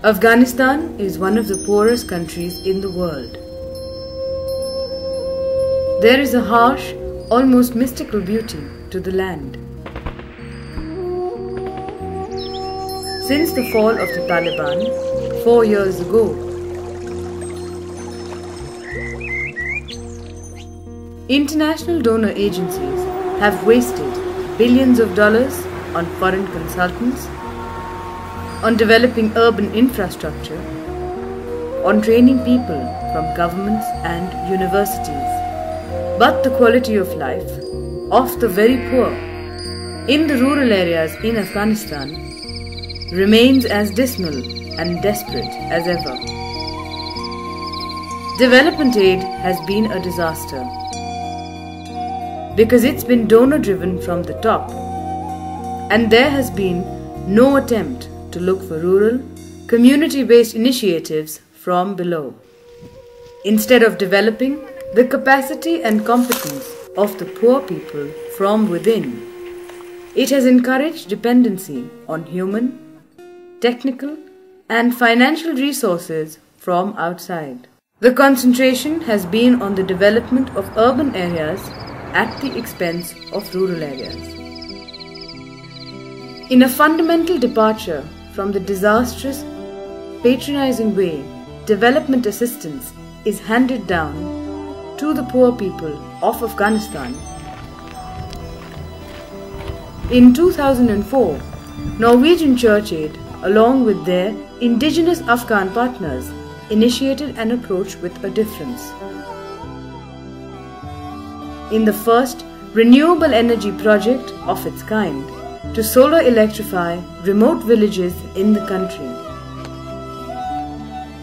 Afghanistan is one of the poorest countries in the world. There is a harsh, almost mystical beauty to the land. Since the fall of the Taliban 4 years ago, international donor agencies have wasted billions of dollars on foreign consultants, on developing urban infrastructure, on training people from governments and universities. But the quality of life of the very poor in the rural areas in Afghanistan remains as dismal and desperate as ever. Development aid has been a disaster because it's been donor-driven from the top, and there has been no attempt to look for rural, community-based initiatives from below. Instead of developing the capacity and competence of the poor people from within, it has encouraged dependency on human, technical, and financial resources from outside. The concentration has been on the development of urban areas at the expense of rural areas. In a fundamental departure from the disastrous, patronizing way development assistance is handed down to the poor people of Afghanistan, in 2004, Norwegian Church Aid, along with their indigenous Afghan partners, initiated an approach with a difference. In the first renewable energy project of its kind, to solar electrify remote villages in the country.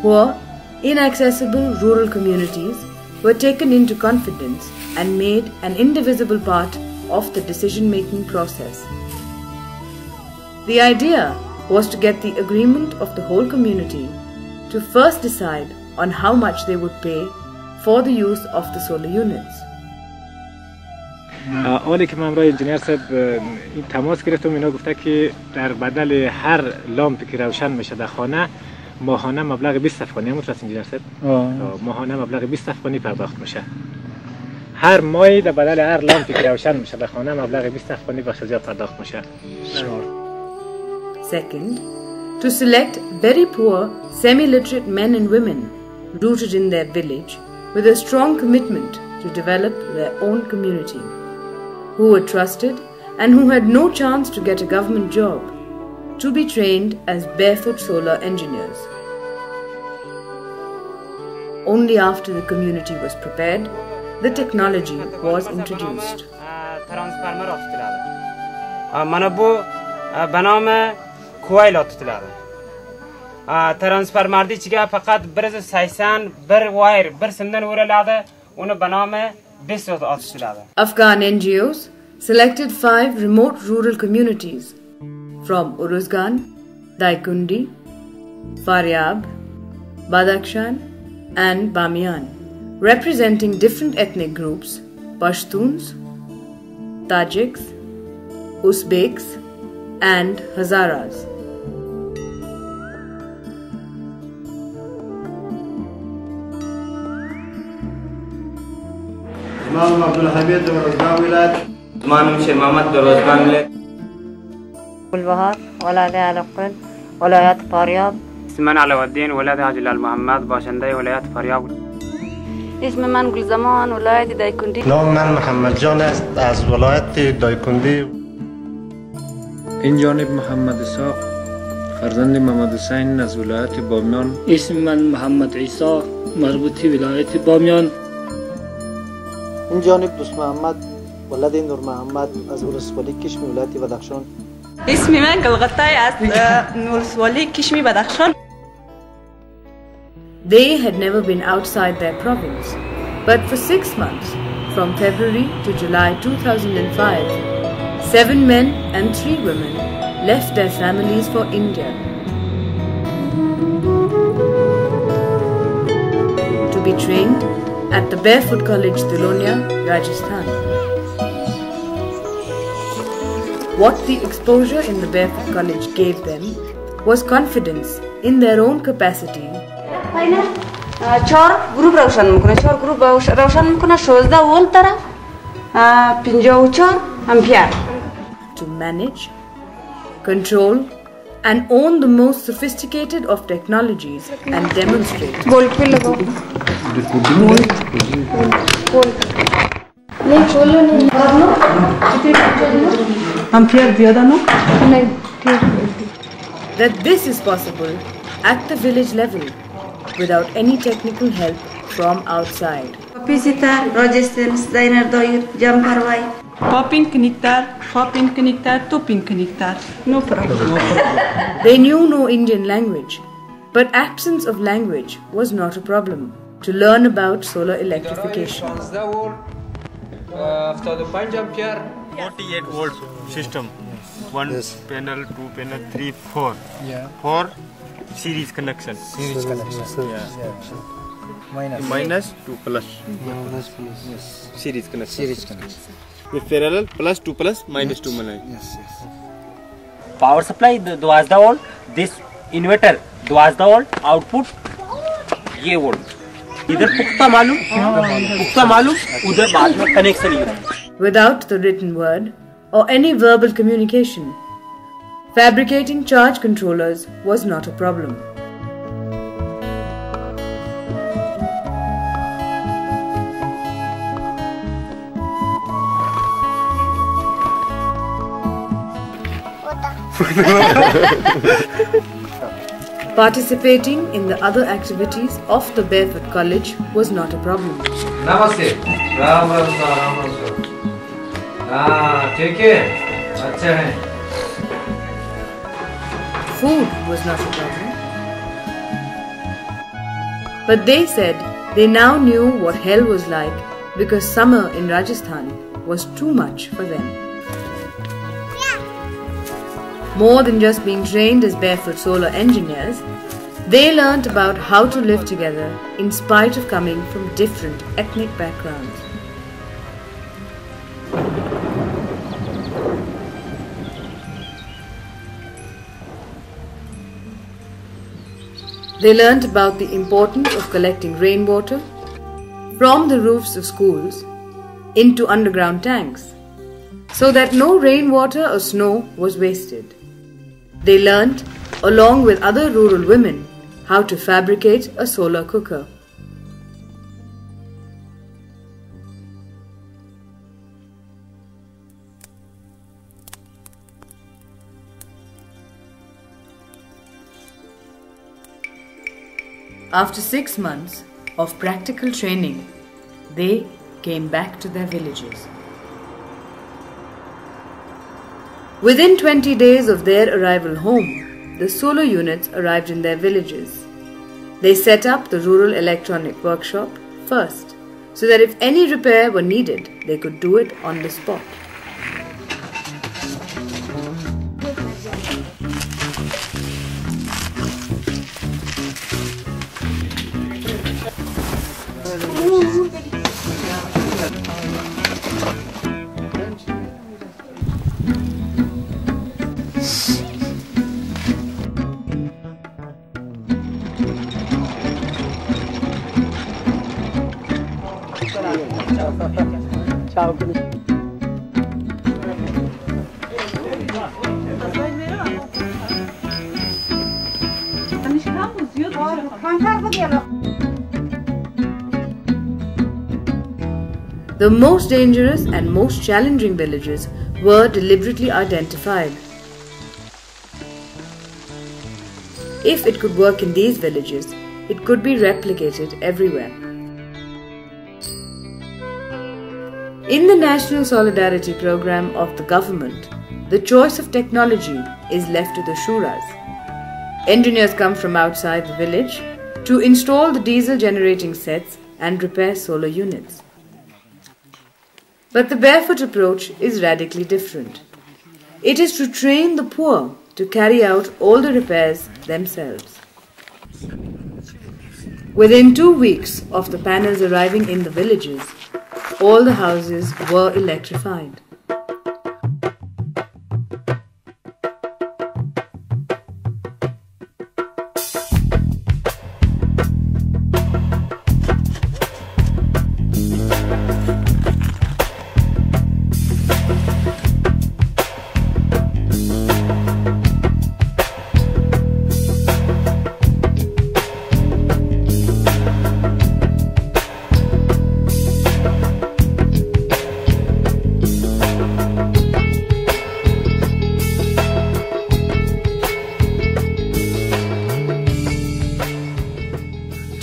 Poor, inaccessible rural communities were taken into confidence and made an indivisible part of the decision-making process. The idea was to get the agreement of the whole community to first decide on how much they would pay for the use of the solar units. اولی که من امروز انجینیر صاحب این تماس گرفتم، اینا گفته که در بدل هر لامپی که روشن میشه در خانه ماهانه مبلغ 20 افغانی هم راست انجینیر صاحب ماهانه مبلغ 20 افغانی پرداخت میشه. هر ماهی در بدل هر لامپی که روشن میشه در خانه مبلغ 20 افغانی بخش زیاد پرداخت میشه. Second, to select very poor, semi-literate men and women rooted in their village with a strong commitment to develop their own community, who were trusted and who had no chance to get a government job, to be trained as barefoot solar engineers. Only after the community was prepared, the technology was introduced. ترانسفرمردی چیگه فقط برز سایسان بر وایر بر سندن وره لاده اونو بنامه بسوت آتش لاده. Afghan NGOs selected 5 remote rural communities from Uruzgan, Daikundi, Faryab, Badakhshan and Bamiyan, representing different ethnic groups: Pashtuns, Tajiks, Uzbeks and Hazaras. اسمم عبد الحميد برزقان ولاد. اسمم مشير محمد برزقان ولاد. البهار ولاد على قل ولايات فاریاب. اسمم علاء الدين ولاد جلال محمد باشنده ولايات فاریاب. اسم من گلزمان ولایت دایکندی. نام من محمد جان است از ولایت دایکندی. این جانب محمد اسحاق فرزند محمد حسین از ولایت بامیان. اسم من محمد عیسی مربوطی ولایت بامیان. این جانب دوست محمد ولد نور محمد از ولسوالی کشمی ولایت بدخشان. اسم من گلغتای از ولسوالی کشمی بدخشان. They had never been outside their province, but for 6 months, from February to July 2005, 7 men and 3 women left their families for India to be trained at the Barefoot College, Dulonia, Rajasthan. What the exposure in the Barefoot College gave them was confidence in their own capacity چهار گروه روشن میکنه 16 ولت داره 54 امپیر to manage, control and own the most sophisticated of technologies and demonstrate. That this is possible at the village level without any technical help from outside. Popping connector, topping connector. No problem. They knew no Indian language, but absence of language was not a problem to learn about solar electrification. 48 volt system. One panel, two panel, 3, 4. Yeah. 4 series connection. Minus to plus. Yes. Series connection. Series connection. With parallel plus 2 plus minus 2 minus. Yes. Power supply was the volt. This inverter was the volt. Output ये volt. इधर पुख्ता मालूम उधर बाद में connection ये. Without the written word or any verbal communication, fabricating charge controllers was not a problem. Participating in the other activities of the Barefoot College was not a problem. Namaste. Ram. ठीक है अच्छा है. Food was not a problem. But they said they now knew what hell was like because summer in Rajasthan was too much for them. More than just being trained as barefoot solar engineers, they learnt about how to live together in spite of coming from different ethnic backgrounds. They learnt about the importance of collecting rainwater from the roofs of schools into underground tanks so that no rainwater or snow was wasted. They learnt, along with other rural women, how to fabricate a solar cooker. After 6 months of practical training, they came back to their villages. Within 20 days of their arrival home, the solar units arrived in their villages. They set up the rural electronic workshop first, so that if any repair were needed, they could do it on the spot. The most dangerous and most challenging villages were deliberately identified. If it could work in these villages, it could be replicated everywhere. In the National Solidarity Program of the government, the choice of technology is left to the Shuras. Engineers come from outside the village to install the diesel generating sets and repair solar units. But the barefoot approach is radically different. It is to train the poor to carry out all the repairs themselves. Within 2 weeks of the panels arriving in the villages, all the houses were electrified.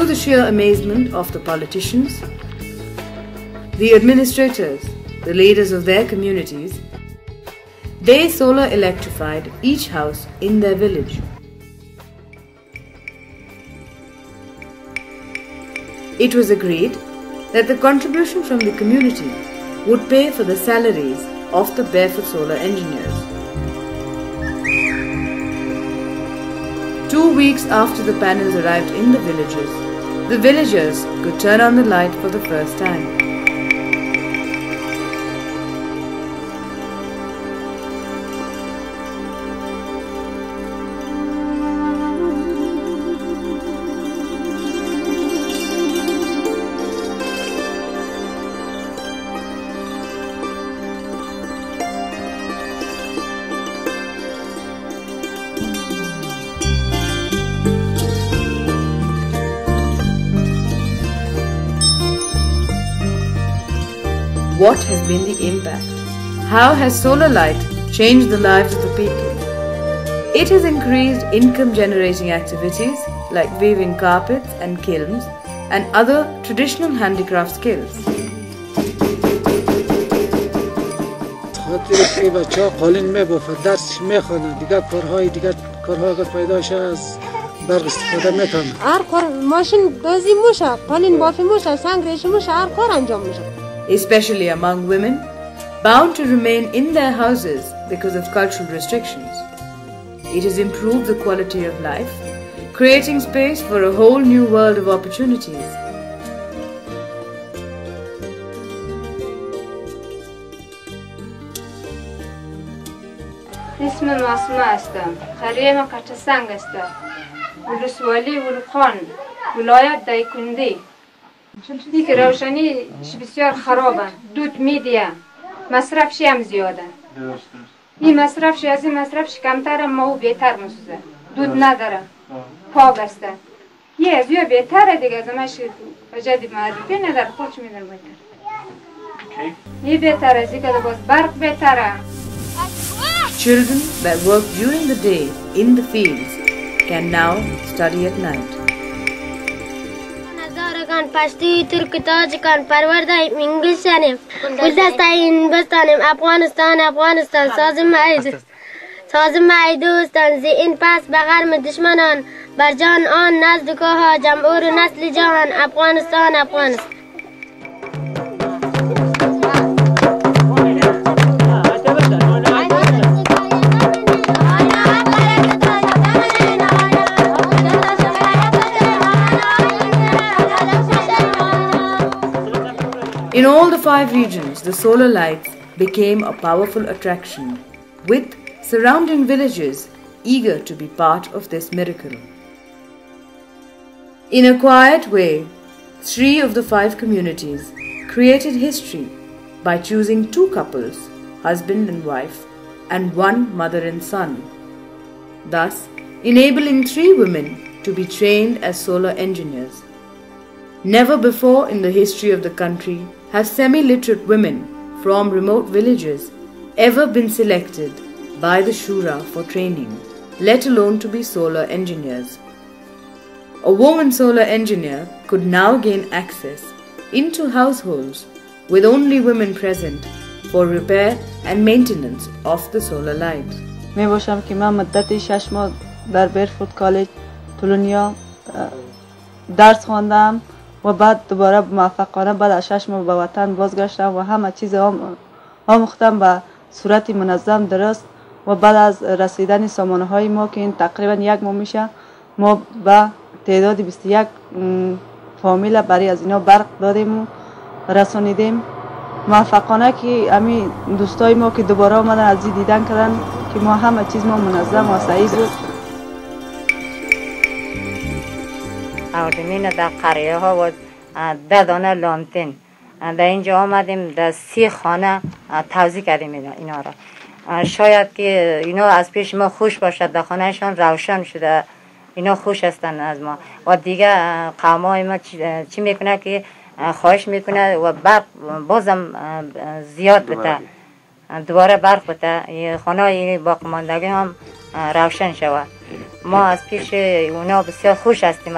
To the sheer amazement of the politicians, the administrators, the leaders of their communities, they solar electrified each house in their village. It was agreed that the contribution from the community would pay for the salaries of the barefoot solar engineers. 2 weeks after the panels arrived in the villagers could turn on the light for the first time. What has been the impact? How has solar light changed the lives of the people? It has increased income-generating activities like weaving carpets and kilns and other traditional handicraft skills. خاطر بچه‌ها قالین می‌بافد درس می‌خوانند دیگه کارها اگر پیدا شه از برق استفاده می‌کنند هر کار ماشین بازی موشه قالین بافی موشه سنگ ریش موشه هر کار انجام میشه especially among women, bound to remain in their houses because of cultural restrictions. It has improved the quality of life, creating space for a whole new world of opportunities. اسم معصومه هستم. قریه من قطع سنگ هستم. ولسوالی ولخان ولایت دایکنده. دیگه روشنی بسیار خرابه. دود میدیه. مصرفش هم زیاده. این مصرفش از این مصرفش کمتره ما او بهتر مسوزه. دود نداره. پاک هسته. یه از یه بهتره دیگه از همش وجدی معرفی نداره خودش میدن بهتر. یه بهتره از دیگه باز برق بهتره. Children that work during the day in the fields can now study at night. پشتی ترک تاجکان پرورده انگلیسانیم گلدستاین بستانیم افغانستان سازم معی دوستان زین پس بغرم دشمنان بر جان آن نزدکوها جمعور نسل جهان افغانستان In all the 5 regions, the solar lights became a powerful attraction, with surrounding villages eager to be part of this miracle. In a quiet way, 3 of the 5 communities created history by choosing 2 couples, husband and wife, and 1 mother and son, thus enabling 3 women to be trained as solar engineers. Never before in the history of the country have semi-literate women from remote villages ever been selected by the Shura for training, let alone to be solar engineers. A woman solar engineer could now gain access into households with only women present for repair and maintenance of the solar light. می باشم که من مدت 6 ماه در بیرفوت کالج تولونیا درس خواندم و بعد دوباره موفقانه بعد از 6 ماه به وطن بازگشتم و همه چیز آموختم به صورت منظم درست و بعد از رسیدن سامانه های ما که این تقریبا 1 ماه میشه ما به تعداد 21 فامیل برای از اینا برق دادیم و رسانیدیم موفقانه که همین دوستای ما که دوباره آمدن از دیدن کردن که ما همه چیز ما منظم و صحیح بود. آدمین در قریه ها و 10 دانه لانتین در اینجا آمدیم در 30 خانه توزیع کردیم اینا را. شاید که اینا از پیش ما خوش باشد در خانهشان روشن شده اینا خوش هستن از ما و دیگه قومای ما چی میکنه که خواهش میکنه و برق بازم زیاد بده دوباره برق بده خانه باقی ماندگی هم روشن شود ما از پیش اونا بسیار خوش هستیم.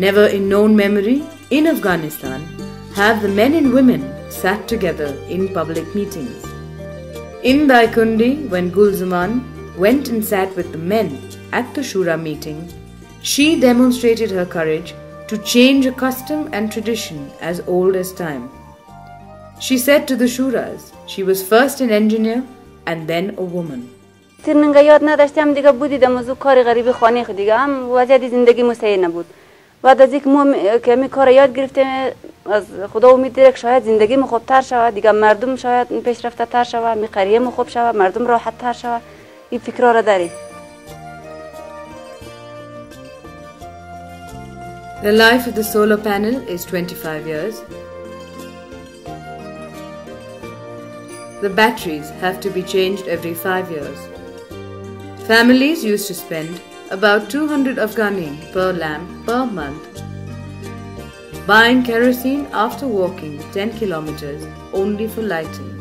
Never in known memory, in Afghanistan, have the men and women sat together in public meetings. In Daikundi, when Gul Zaman went and sat with the men at the Shura meeting, she demonstrated her courage to change a custom and tradition as old as time. She said to the Shuras, she was first an engineer and then a woman. ترنگا یاد نداشتم دیگه بودیدم از کار غریبی خانه خود دیگه هم وضعیت زندگی مساعی نبود. بعد از اینکه ما که می کار یاد گرفتیم از خدا امید داریم که شاید زندگی ما خوبتر شود دیگه مردم شاید پیشرفته تر شود می قریه ما خوب شود مردم راحت تر شود این فکر را داریم. The life of the solar panel is 25 years. The batteries have to be changed every 5 years. Families used to spend about 200 Afghani per lamp per month buying kerosene after walking 10 kilometers only for lighting.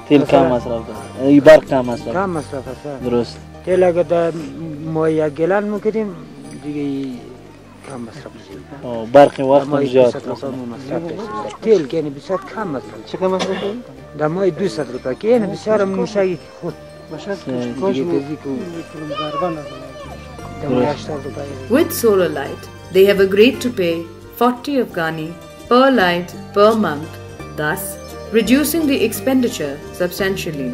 تیل کم مصرف داره. برق کم مصرف. کم مصرف است. درست. تیل اگر در ما یک گلن میکنیم دیگه کم مصرف میشه. برق وقت زیاد. تیل که بسیار کم مصرف. چه کم مصرف؟ در ماه 200 روپیه که اینه بسیار میشه خود. With solar light, they have agreed to pay 40 Afghani per light per month, thus reducing the expenditure substantially.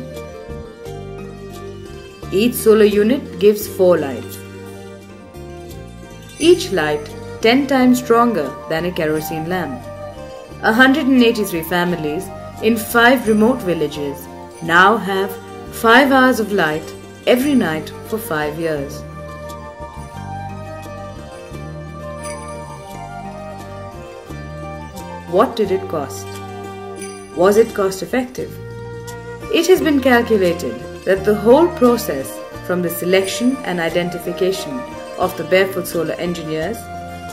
Each solar unit gives 4 lights. Each light 10 times stronger than a kerosene lamp. 183 families in 5 remote villages now have 5 hours of light every night for 5 years. What did it cost? Was it cost effective? It has been calculated that the whole process from the selection and identification of the barefoot solar engineers,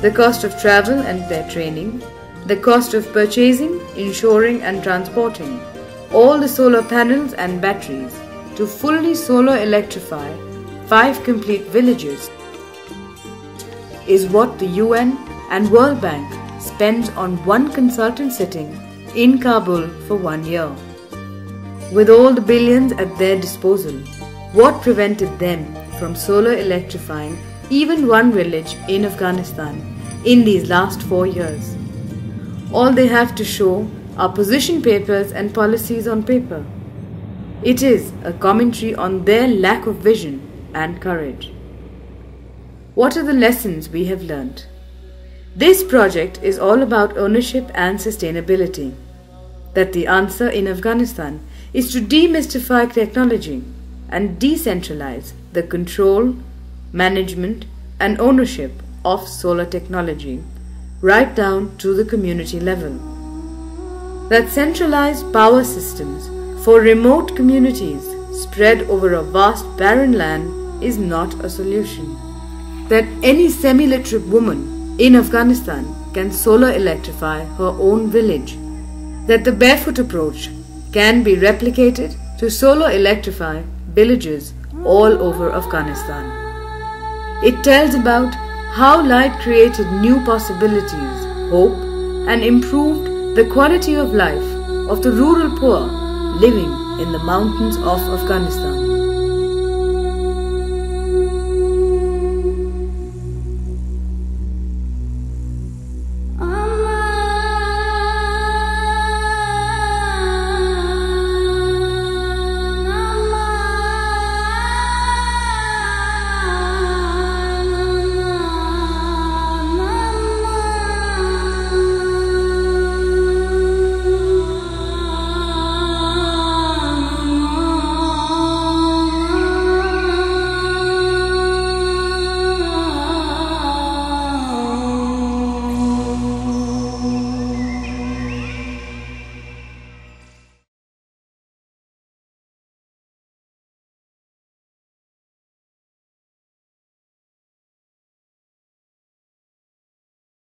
the cost of travel and their training, the cost of purchasing, insuring and transporting all the solar panels and batteries to fully solar electrify 5 complete villages is what the UN and World Bank spends on one consultant sitting in Kabul for 1 year. With all the billions at their disposal, what prevented them from solar electrifying even one village in Afghanistan in these last 4 years? All they have to show are position papers and policies on paper. It is a commentary on their lack of vision and courage. What are the lessons we have learnt? This project is all about ownership and sustainability. That the answer in Afghanistan is to demystify technology and decentralize the control, management and ownership of solar technology right down to the community level. That centralized power systems for remote communities spread over a vast barren land is not a solution. That any semi-literate woman in Afghanistan can solar electrify her own village. That the barefoot approach can be replicated to solar electrify villages all over Afghanistan. It tells about how light created new possibilities, hope, and improved the quality of life of the rural poor living in the mountains of Afghanistan.